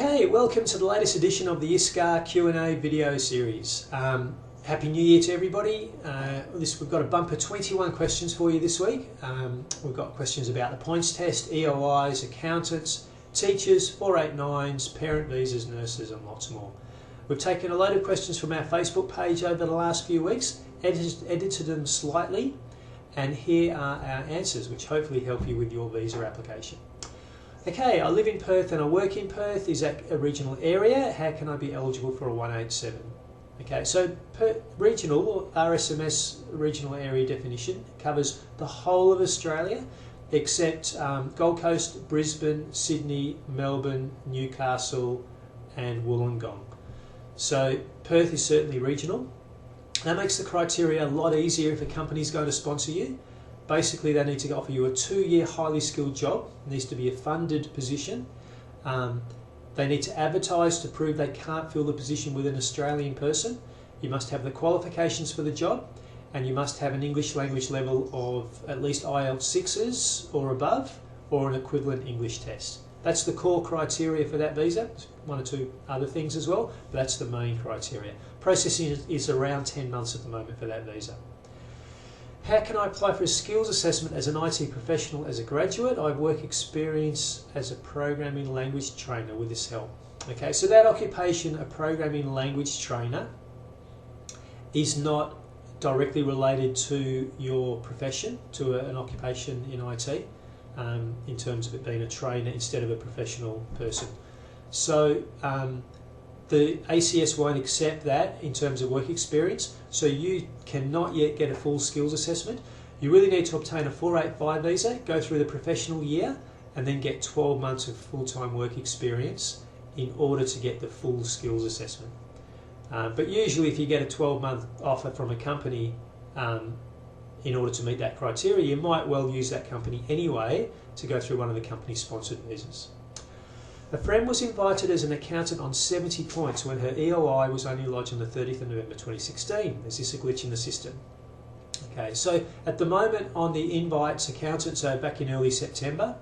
Okay, welcome to the latest edition of the Iscah Q&A video series. Happy New Year to everybody. We've got a bumper 21 questions for you this week. We've got questions about the points test, EOIs, accountants, teachers, 489s, parent visas, nurses and lots more. We've taken a load of questions from our Facebook page over the last few weeks, edited them slightly, and here are our answers, which hopefully help you with your visa application. Okay, I live in Perth and I work in Perth. Is that a regional area? How can I be eligible for a 187? Okay, so regional, or RSMS regional area definition, covers the whole of Australia except Gold Coast, Brisbane, Sydney, Melbourne, Newcastle and Wollongong. So Perth is certainly regional. That makes the criteria a lot easier if a company's going to sponsor you. Basically, they need to offer you a 2-year highly skilled job. It needs to be a funded position. They need to advertise to prove they can't fill the position with an Australian person. You must have the qualifications for the job, and you must have an English language level of at least IELTS 6s or above, or an equivalent English test. That's the core criteria for that visa. There's one or two other things as well, but that's the main criteria. Processing is around 10 months at the moment for that visa. How can I apply for a skills assessment as an IT professional as a graduate? I have work experience as a programming language trainer. Will this help? Okay, so that occupation, a programming language trainer, is not directly related to your profession, to an occupation in IT, in terms of it being a trainer instead of a professional person. So the ACS won't accept that in terms of work experience, so you cannot yet get a full skills assessment. You really need to obtain a 485 visa, go through the professional year, and then get 12 months of full-time work experience in order to get the full skills assessment. But usually if you get a 12-month offer from a company in order to meet that criteria, you might well use that company anyway to go through one of the company-sponsored visas. A friend was invited as an accountant on 70 points when her EOI was only lodged on the 30th of November 2016. Is this a glitch in the system? Okay, so at the moment on the invites, accountants are back in early September.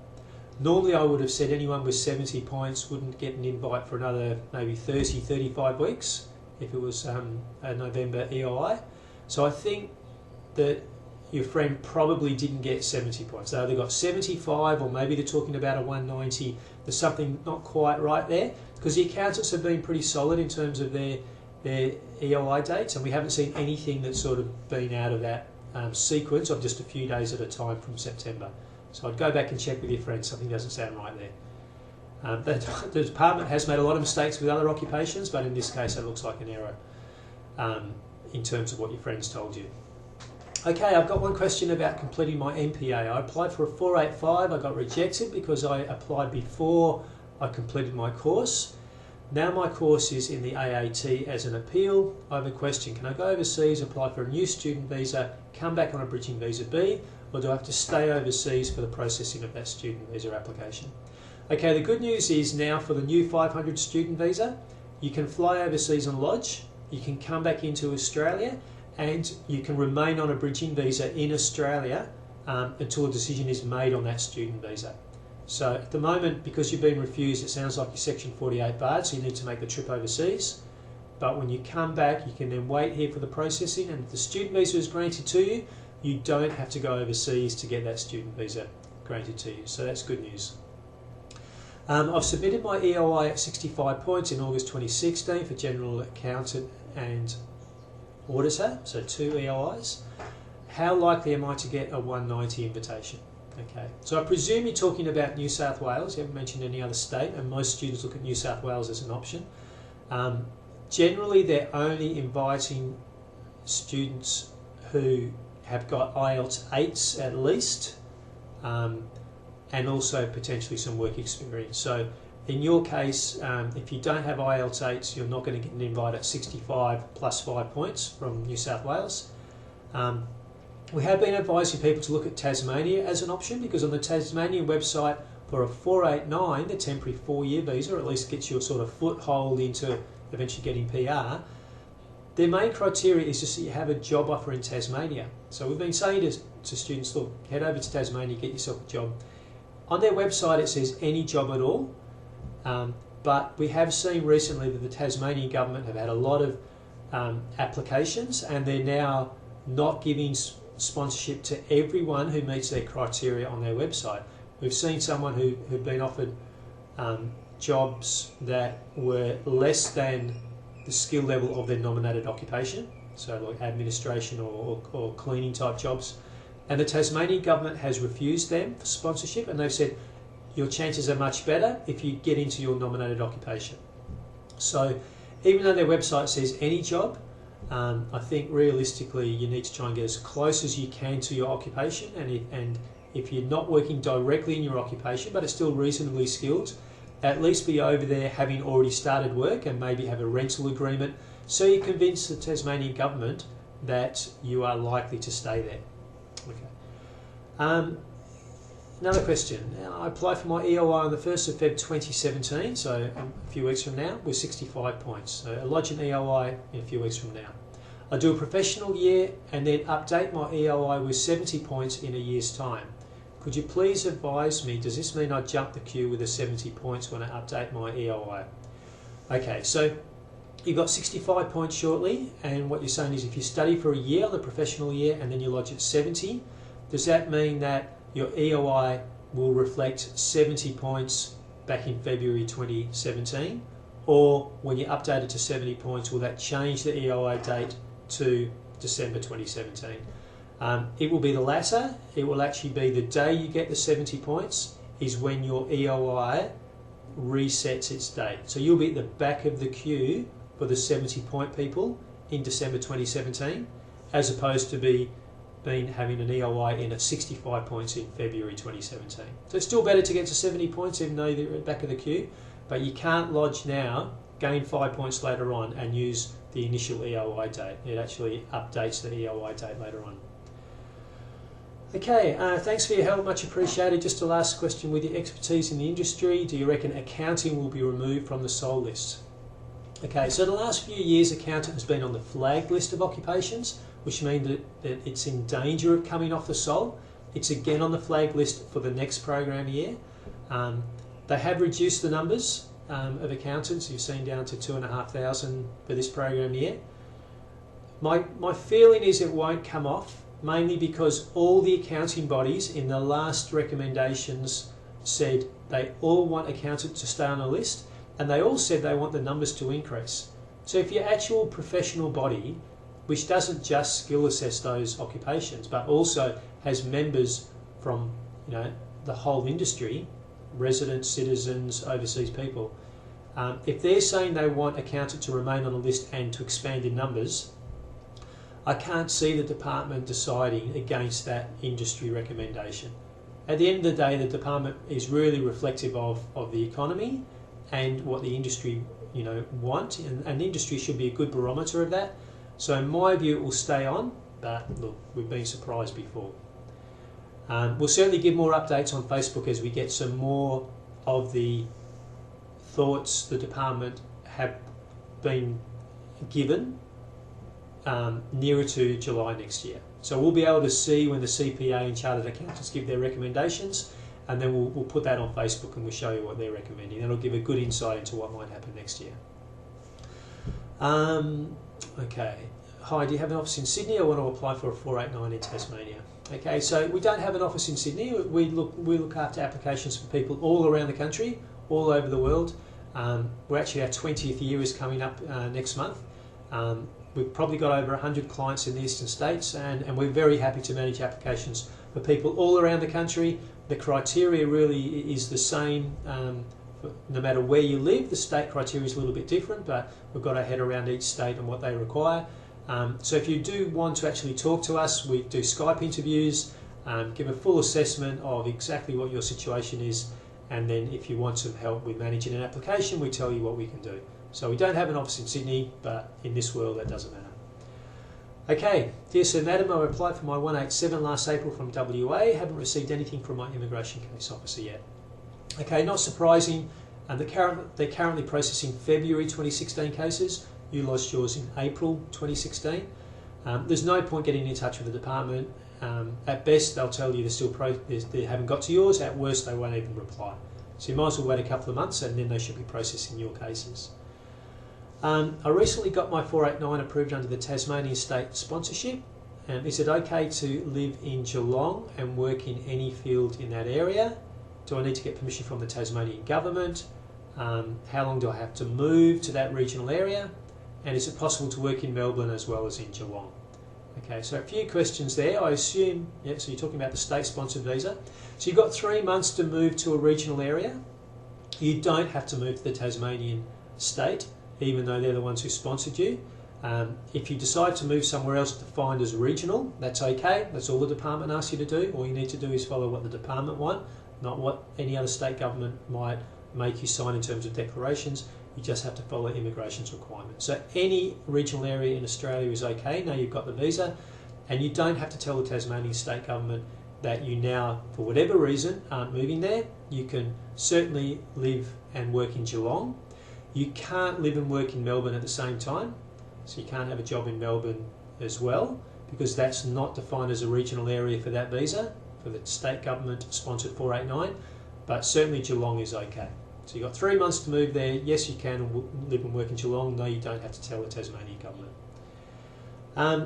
Normally I would have said anyone with 70 points wouldn't get an invite for another maybe 30, 35 weeks if it was a November EOI. So I think that your friend probably didn't get 70 points. They either got 75 or maybe they're talking about a 190. There's something not quite right there, because the accountants have been pretty solid in terms of their EOI dates, and we haven't seen anything that's sort of been out of that sequence of just a few days at a time from September. So I'd go back and check with your friend. Something doesn't sound right there. The department has made a lot of mistakes with other occupations, but in this case it looks like an error in terms of what your friends told you. Okay, I've got one question about completing my MPA. I applied for a 485, I got rejected because I applied before I completed my course. Now my course is in the AAT as an appeal. I have a question, can I go overseas, apply for a new student visa, come back on a bridging visa B, or do I have to stay overseas for the processing of that student visa application? Okay, the good news is now for the new 500 student visa, you can fly overseas and lodge, you can come back into Australia, and you can remain on a bridging visa in Australia until a decision is made on that student visa. So at the moment, because you've been refused, it sounds like you're Section 48 barred, so you need to make the trip overseas. But when you come back, you can then wait here for the processing, and if the student visa is granted to you, you don't have to go overseas to get that student visa granted to you. So that's good news. I've submitted my EOI at 65 points in August 2016 for General Accountant and Auditor, so 2 EOIs. How likely am I to get a 190 invitation? Okay, so I presume you're talking about New South Wales. You haven't mentioned any other state, and most students look at New South Wales as an option. Generally, they're only inviting students who have got IELTS 8s at least, and also potentially some work experience. So in your case, if you don't have IELTS 8s, you're not going to get an invite at 65 plus 5 points from New South Wales. We have been advising people to look at Tasmania as an option, because on the Tasmanian website for a 489, the temporary 4-year visa, or at least gets you a sort of foothold into eventually getting PR, their main criteria is just that you have a job offer in Tasmania. So we've been saying to students, look, head over to Tasmania, get yourself a job. On their website it says any job at all. but we have seen recently that the Tasmanian government have had a lot of applications, and they're now not giving sponsorship to everyone who meets their criteria on their website. We've seen someone who'd been offered jobs that were less than the skill level of their nominated occupation, so like administration or cleaning type jobs, and the Tasmanian government has refused them for sponsorship, and they've said your chances are much better if you get into your nominated occupation. So even though their website says any job, I think realistically you need to try and get as close as you can to your occupation, and if you're not working directly in your occupation but are still reasonably skilled, at least be over there having already started work and maybe have a rental agreement, so you convince the Tasmanian government that you are likely to stay there. Okay. Another question. I applied for my EOI on the 1st of Feb 2017, so a few weeks from now, with 65 points. So I lodge an EOI in a few weeks from now. I do a professional year and then update my EOI with 70 points in a year's time. Could you please advise me, does this mean I jump the queue with the 70 points when I update my EOI? Okay, so you've got 65 points shortly, and what you're saying is if you study for a year, the professional year, and then you lodge at 70, does that mean that your EOI will reflect 70 points back in February 2017? Or when you update it to 70 points, will that change the EOI date to December 2017? It will be the latter. It will actually be the day you get the 70 points is when your EOI resets its date. So you'll be at the back of the queue for the 70 point people in December 2017, as opposed to having an EOI in at 65 points in February 2017. So it's still better to get to 70 points even though you're at the back of the queue, but you can't lodge now, gain 5 points later on and use the initial EOI date. It actually updates the EOI date later on. Okay, thanks for your help, much appreciated. Just a last question, with your expertise in the industry, do you reckon accounting will be removed from the SOL list? Okay, so the last few years accountant has been on the flagged list of occupations, which means that it's in danger of coming off the SOL. It's again on the flagged list for the next program year. They have reduced the numbers of accountants, you've seen down to 2,500 for this program year. My feeling is it won't come off, mainly because all the accounting bodies in the last recommendations said they all want accountants to stay on the list, and they all said they want the numbers to increase. So if your actual professional body, which doesn't just skill assess those occupations but also has members from the whole industry, residents, citizens, overseas people, if they're saying they want accountant to remain on the list and to expand in numbers, I can't see the department deciding against that industry recommendation. At the end of the day, the department is really reflective of the economy and what the industry want, and the industry should be a good barometer of that. So in my view, it will stay on, but look, we've been surprised before. We'll certainly give more updates on Facebook as we get some more of the thoughts the department have been given nearer to July next year. So we'll be able to see when the CPA and Chartered Accountants give their recommendations, and then we'll put that on Facebook and we'll show you what they're recommending. That'll give a good insight into what might happen next year. Okay. Hi, do you have an office in Sydney? I want to apply for a 489 in Tasmania. Okay, so we don't have an office in Sydney. We look after applications for people all around the country, all over the world. We're actually, our 20th year is coming up next month. We've probably got over 100 clients in the eastern states, and we're very happy to manage applications for people all around the country. The criteria really is the same no matter where you live. The state criteria is a little bit different, but we've got our head around each state and what they require. So if you do want to actually talk to us, we do Skype interviews, give a full assessment of exactly what your situation is, and then if you want some help with managing an application, we tell you what we can do. So we don't have an office in Sydney, but in this world that doesn't matter. Okay, dear Sir Madam, I applied for my 187 last April from WA, haven't received anything from my immigration case officer yet. Okay, not surprising, they're currently processing February 2016 cases. You lodged yours in April 2016. There's no point getting in touch with the department. At best, they'll tell you they haven't got to yours. At worst, they won't even reply. So you might as well wait a couple of months and then they should be processing your cases. I recently got my 489 approved under the Tasmanian State sponsorship. Is it okay to live in Geelong and work in any field in that area? Do I need to get permission from the Tasmanian government? How long do I have to move to that regional area? And is it possible to work in Melbourne as well as in Geelong? Okay, so a few questions there. I assume, yeah, so you're talking about the state-sponsored visa. So you've got 3 months to move to a regional area. You don't have to move to the Tasmanian state, even though they're the ones who sponsored you. If you decide to move somewhere else defined as regional, that's okay. That's all the department asks you to do. All you need to do is follow what the department want, not what any other state government might make you sign in terms of declarations. You just have to follow immigration's requirements. So any regional area in Australia is okay. Now you've got the visa, and you don't have to tell the Tasmanian state government that you now, for whatever reason, aren't moving there. You can certainly live and work in Geelong. You can't live and work in Melbourne at the same time. So you can't have a job in Melbourne as well, because that's not defined as a regional area for that visa, for the state government sponsored 489, but certainly Geelong is okay. So you've got 3 months to move there. Yes, you can live and work in Geelong. No, you don't have to tell the Tasmanian government.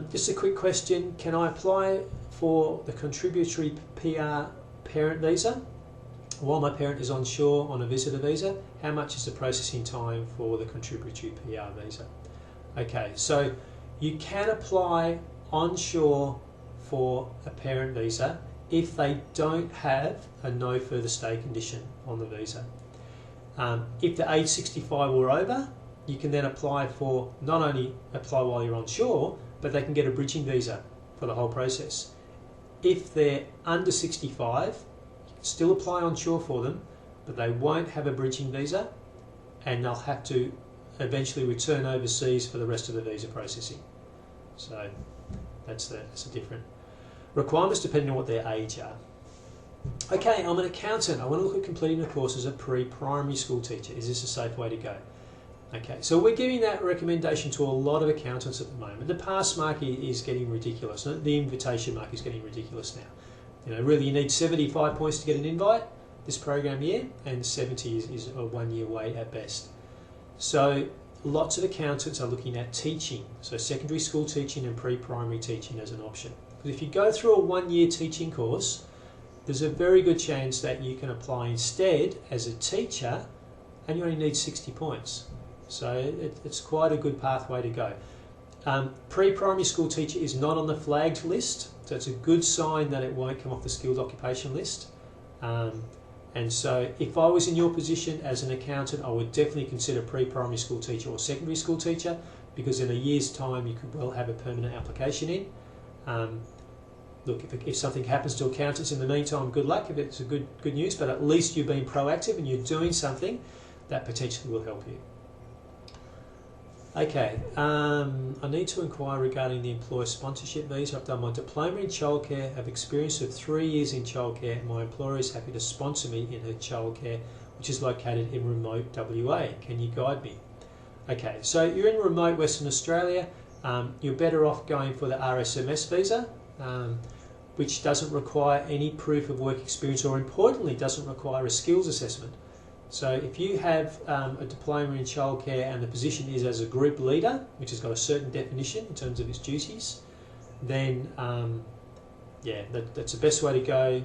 Just a quick question. Can I apply for the contributory PR parent visa while my parent is onshore on a visitor visa? How much is the processing time for the contributory PR visa? Okay, so you can apply onshore for a parent visa if they don't have a no further stay condition on the visa. If the age 65 or over, you can then apply for, not only apply while you're onshore, but they can get a bridging visa for the whole process. If they're under 65, you can still apply onshore for them, but they won't have a bridging visa, and they'll have to eventually return overseas for the rest of the visa processing. So that's the different requirements depending on what their age are. Okay, I'm an accountant. I want to look at completing the course as a pre-primary school teacher. Is this a safe way to go? Okay, so we're giving that recommendation to a lot of accountants at the moment. The pass mark is getting ridiculous. The invitation mark is getting ridiculous now. You know, really, you need 75 points to get an invite this program year, and 70 is a 1 year wait at best. So lots of accountants are looking at teaching, so secondary school teaching and pre-primary teaching as an option. Because if you go through a 1 year teaching course, there's a very good chance that you can apply instead as a teacher, and you only need 60 points. So it's quite a good pathway to go. Pre-primary school teacher is not on the flagged list, so it's a good sign that it won't come off the skilled occupation list. And so if I was in your position as an accountant, I would definitely consider pre-primary school teacher or secondary school teacher, because in a year's time you could well have a permanent application in. Look, if something happens to accountants in the meantime, good luck, if it's a good news, but at least you've been proactive and you're doing something that potentially will help you. Okay, I need to inquire regarding the employer sponsorship visa. I've done my diploma in childcare, have experience of 3 years in childcare, and my employer is happy to sponsor me in her childcare, which is located in remote WA. Can you guide me? Okay, so you're in remote Western Australia. You're better off going for the RSMS visa, which doesn't require any proof of work experience, or importantly doesn't require a skills assessment. So if you have a diploma in childcare and the position is as a group leader, which has got a certain definition in terms of its duties, then that's the best way to go.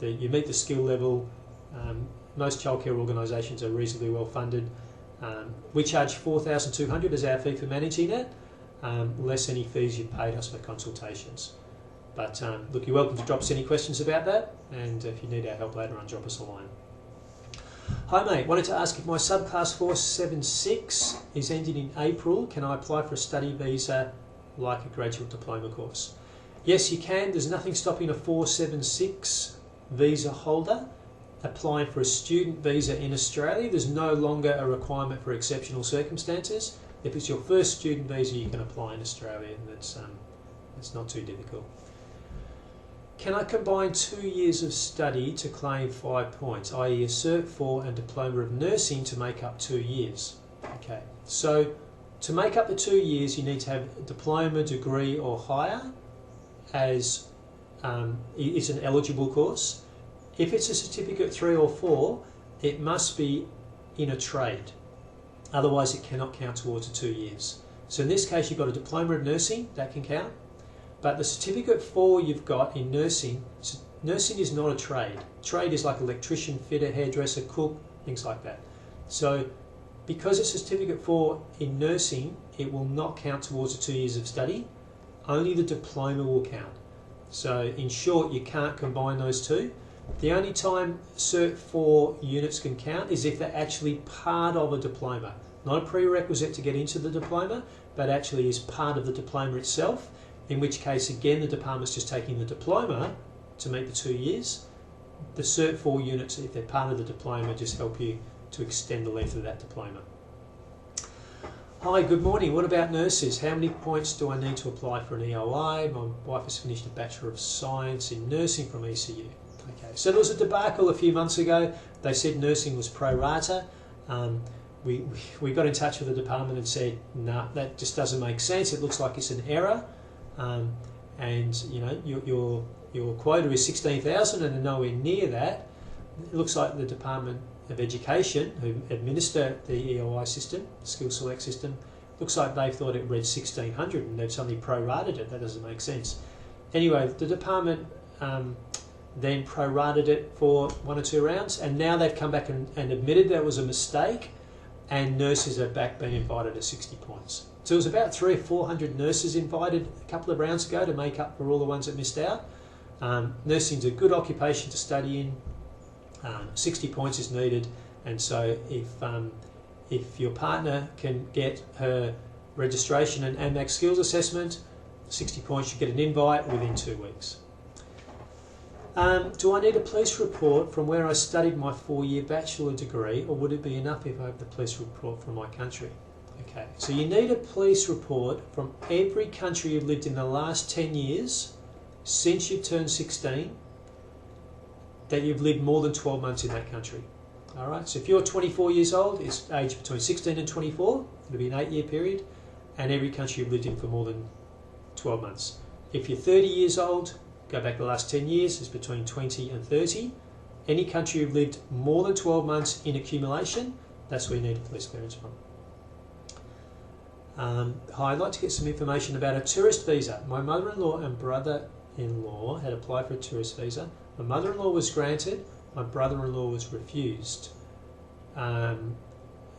You meet the skill level. Most childcare organisations are reasonably well funded. We charge $4,200 as our fee for managing it, less any fees you've paid us for consultations. But look, you're welcome to drop us any questions about that, and if you need our help later on, drop us a line. Hi mate, wanted to ask if my subclass 476 is ending in April, can I apply for a study visa like a graduate diploma course? Yes, you can. There's nothing stopping a 476 visa holder applying for a student visa in Australia. There's no longer a requirement for exceptional circumstances. If it's your first student visa, you can apply in Australia, and that's not too difficult. Can I combine 2 years of study to claim 5 points, i.e. a Cert 4 and Diploma of Nursing to make up 2 years? Okay, so to make up the 2 years, you need to have a diploma, degree or higher as is an eligible course. If it's a Certificate 3 or 4, it must be in a trade. Otherwise it cannot count towards the 2 years. So in this case you've got a diploma of nursing, that can count. But the certificate 4 you've got in nursing, nursing is not a trade. Trade is like electrician, fitter, hairdresser, cook, things like that. So because it's a certificate 4 in nursing, it will not count towards the 2 years of study. Only the diploma will count. So in short, you can't combine those two. The only time Cert 4 units can count is if they're actually part of a diploma. Not a prerequisite to get into the diploma, but actually is part of the diploma itself, in which case again the department's just taking the diploma to meet the 2 years. The Cert 4 units, if they're part of the diploma, just help you to extend the length of that diploma. Hi, good morning. What about nurses? How many points do I need to apply for an EOI? My wife has finished a Bachelor of Science in Nursing from ECU. Okay, so there was a debacle a few months ago. They said nursing was pro rata. We got in touch with the department and said, no, that just doesn't make sense. It looks like it's an error. And you know, your quota is 16,000 and they're nowhere near that. It looks like the Department of Education, who administer the EOI system, the skill select system, looks like they thought it read 1,600 and they've suddenly prorated it. That doesn't make sense. Anyway, the department then prorated it for 1 or 2 rounds, and now they've come back and admitted that was a mistake, and nurses are back being invited at 60 points. So it was about 300 or 400 nurses invited a couple of rounds ago to make up for all the ones that missed out. Nursing's a good occupation to study in. 60 points is needed, and so if your partner can get her registration and AMAC skills assessment, 60 points, you get an invite within 2 weeks. Do I need a police report from where I studied my 4-year bachelor degree, or would it be enough if I have the police report from my country? Okay, so you need a police report from every country you've lived in the last 10 years since you've turned 16, that you've lived more than 12 months in that country. All right, so if you're 24 years old, it's aged between 16 and 24, it'll be an 8-year period, and every country you've lived in for more than 12 months. If you're 30 years old, go back the last 10 years, it's between 20 and 30. Any country you've lived more than 12 months in accumulation, that's where you need a police clearance from. Hi, I'd like to get some information about a tourist visa. My mother-in-law and brother-in-law had applied for a tourist visa. My mother-in-law was granted, my brother-in-law was refused. Now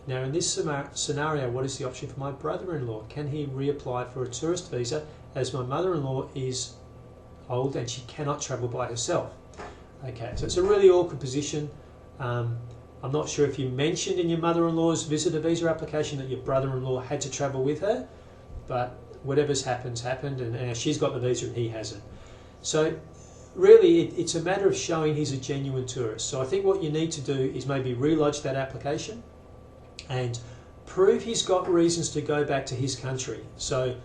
in this scenario, what is the option for my brother-in-law? Can he reapply for a tourist visa, as my mother-in-law is old and she cannot travel by herself? Okay, so it's a really awkward position. I'm not sure if you mentioned in your mother-in-law's visitor visa application that your brother-in-law had to travel with her, but whatever's happened, and she's got the visa and he hasn't. So really, it's a matter of showing he's a genuine tourist. So I think what you need to do is maybe relodge that application and prove he's got reasons to go back to his country, so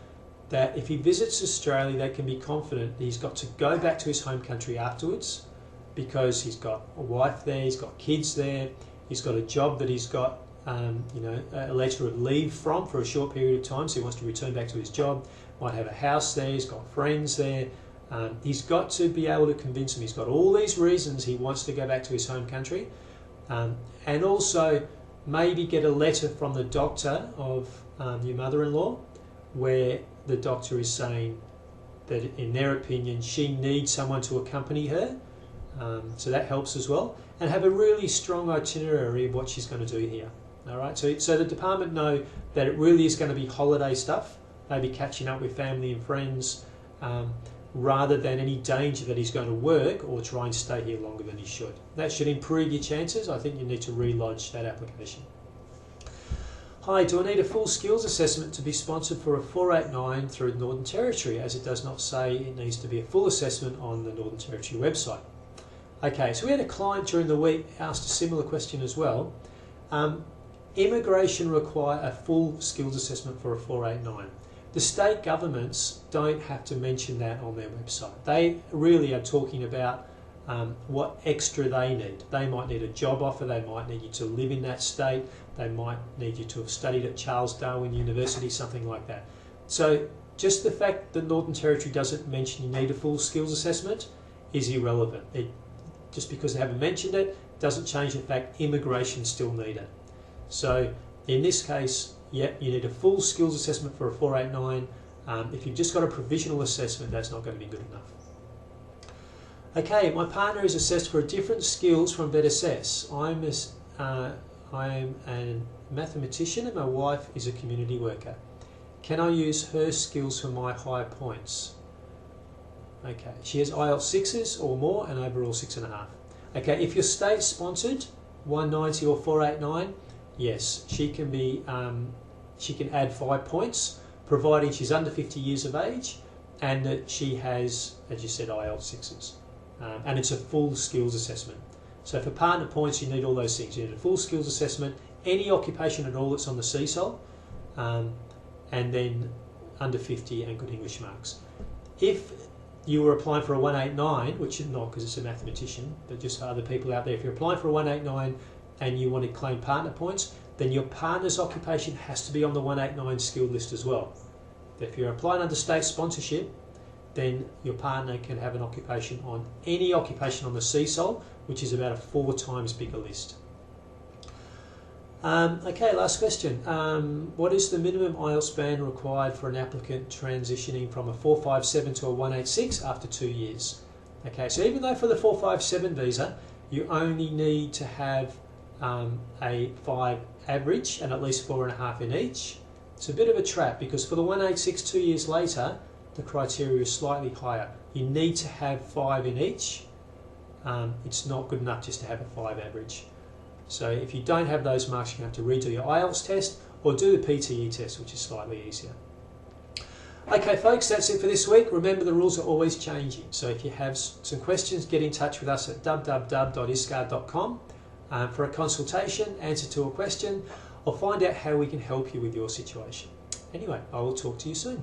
that if he visits Australia, they can be confident that he's got to go back to his home country afterwards, because he's got a wife there, he's got kids there, he's got a job that he's got a letter of leave from for a short period of time, so he wants to return back to his job, might have a house there, he's got friends there. He's got to be able to convince him he's got all these reasons he wants to go back to his home country, and also maybe get a letter from the doctor of your mother-in-law, where the doctor is saying that in their opinion she needs someone to accompany her, so that helps as well, and have a really strong itinerary of what she's going to do here. All right, so the department know that it really is going to be holiday stuff, maybe catching up with family and friends, rather than any danger that he's going to work or try and stay here longer than he should. That should improve your chances. I think you need to relodge that application. Hi, do I need a full skills assessment to be sponsored for a 489 through the Northern Territory, as it does not say it needs to be a full assessment on the Northern Territory website? Okay, so we had a client during the week asked a similar question as well. Immigration require a full skills assessment for a 489. The state governments don't have to mention that on their website. They really are talking about what extra they need. They might need a job offer, they might need you to live in that state, they might need you to have studied at Charles Darwin University, something like that. So just the fact that Northern Territory doesn't mention you need a full skills assessment is irrelevant. Just because they haven't mentioned it doesn't change the fact immigration still need it. So in this case, yeah, you need a full skills assessment for a 489. If you've just got a provisional assessment, that's not going to be good enough. Okay, my partner is assessed for different skills from VetAssess. I'm a mathematician and my wife is a community worker. Can I use her skills for my high points? Okay, she has IELTS 6s or more and overall 6.5. Okay, if you're state sponsored, 190 or 489, yes, she can be. She can add 5 points, providing she's under 50 years of age and that she has, as you said, IELTS 6s. And it's a full skills assessment. So for partner points, you need all those things. You need a full skills assessment, any occupation at all that's on the CSOL, and then under 50 and good English marks. If you were applying for a 189, which you're not because it's a mathematician, but just for other people out there, if you're applying for a 189 and you want to claim partner points, then your partner's occupation has to be on the 189 skill list as well. If you're applying under state sponsorship, then your partner can have an occupation on any occupation on the CSOL, which is about a 4 times bigger list. Okay, last question. What is the minimum IELTS band required for an applicant transitioning from a 457 to a 186 after 2 years? Okay, so even though for the 457 visa, you only need to have a 5 average and at least 4.5 in each, it's a bit of a trap because for the 186 2 years later, the criteria is slightly higher. You need to have 5 in each. It's not good enough just to have a 5 average. So if you don't have those marks, you have to redo your IELTS test or do the PTE test, which is slightly easier. Okay folks, that's it for this week. Remember, the rules are always changing. So if you have some questions, get in touch with us at www.iscah.com for a consultation, answer to a question, or find out how we can help you with your situation. Anyway, I will talk to you soon.